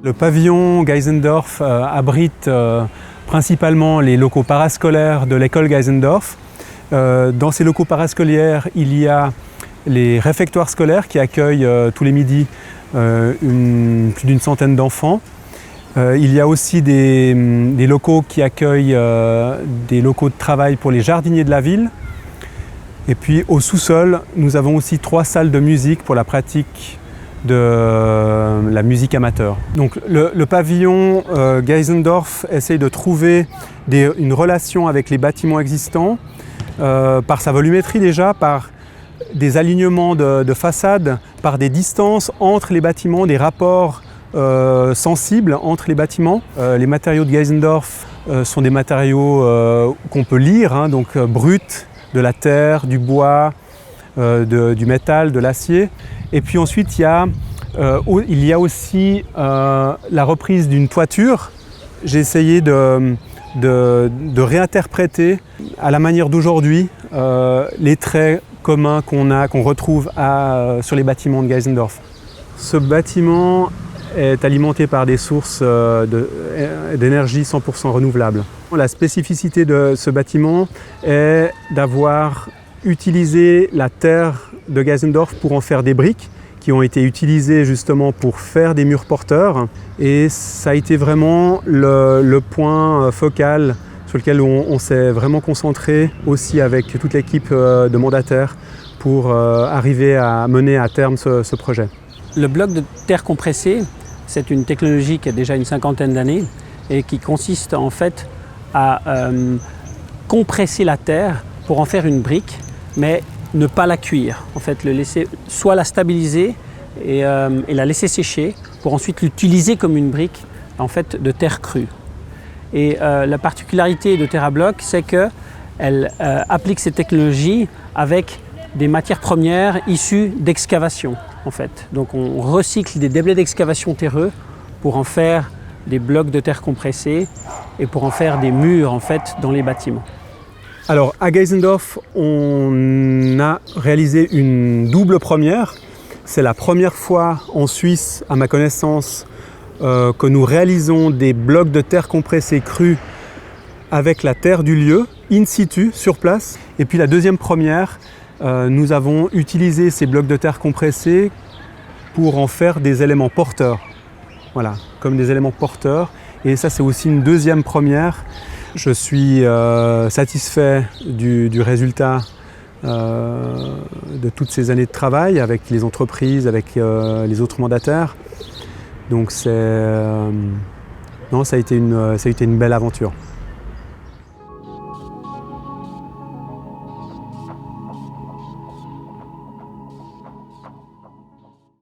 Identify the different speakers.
Speaker 1: Le pavillon Geisendorf abrite principalement les locaux parascolaires de l'école Geisendorf. Dans ces locaux parascolaires, il y a les réfectoires scolaires qui accueillent tous les midis plus d'une centaine d'enfants. Il y a aussi des locaux qui accueillent des locaux de travail pour les jardiniers de la ville. Et puis au sous-sol, nous avons aussi 3 salles de musique pour la pratique de la musique amateur. Donc le pavillon Geisendorf essaye de trouver une relation avec les bâtiments existants par sa volumétrie déjà, par des alignements de façades, par des distances entre les bâtiments, des rapports sensibles entre les bâtiments. Les matériaux de Geisendorf sont des matériaux qu'on peut lire, donc bruts, de la terre, du bois, du métal, de l'acier. Et puis ensuite, il y a aussi la reprise d'une toiture. J'ai essayé de réinterpréter à la manière d'aujourd'hui les traits communs qu'on retrouve sur les bâtiments de Geisendorf. Ce bâtiment est alimenté par des sources d'énergie 100% renouvelables. La spécificité de ce bâtiment est d'avoir utilisé la terre de Geisendorf pour en faire des briques qui ont été utilisées justement pour faire des murs porteurs. Et ça a été vraiment le point focal sur lequel on s'est vraiment concentré aussi avec toute l'équipe de mandataires pour arriver à mener à terme ce projet.
Speaker 2: Le bloc de terre compressée, c'est une technologie qui a déjà une 50aine d'années et qui consiste en fait à compresser la terre pour en faire une brique, mais ne pas la cuire. En fait, soit la stabiliser et la laisser sécher pour ensuite l'utiliser comme une brique en fait, de terre crue. Et la particularité de TerraBlock, c'est qu'elle applique ces technologies avec des matières premières issues d'excavation. En fait. Donc on recycle des déblais d'excavation terreux pour en faire des blocs de terre compressés et pour en faire des murs en fait, dans les bâtiments.
Speaker 1: Alors à Geisendorf, on a réalisé une double première. C'est la première fois en Suisse, à ma connaissance, que nous réalisons des blocs de terre compressés crus avec la terre du lieu, in situ, sur place. Et puis la deuxième première, nous avons utilisé ces blocs de terre compressés pour en faire des éléments porteurs. Voilà, comme des éléments porteurs. Et ça, c'est aussi une deuxième première. Je suis satisfait du résultat de toutes ces années de travail avec les entreprises, avec les autres mandataires. Donc ça a été une belle aventure.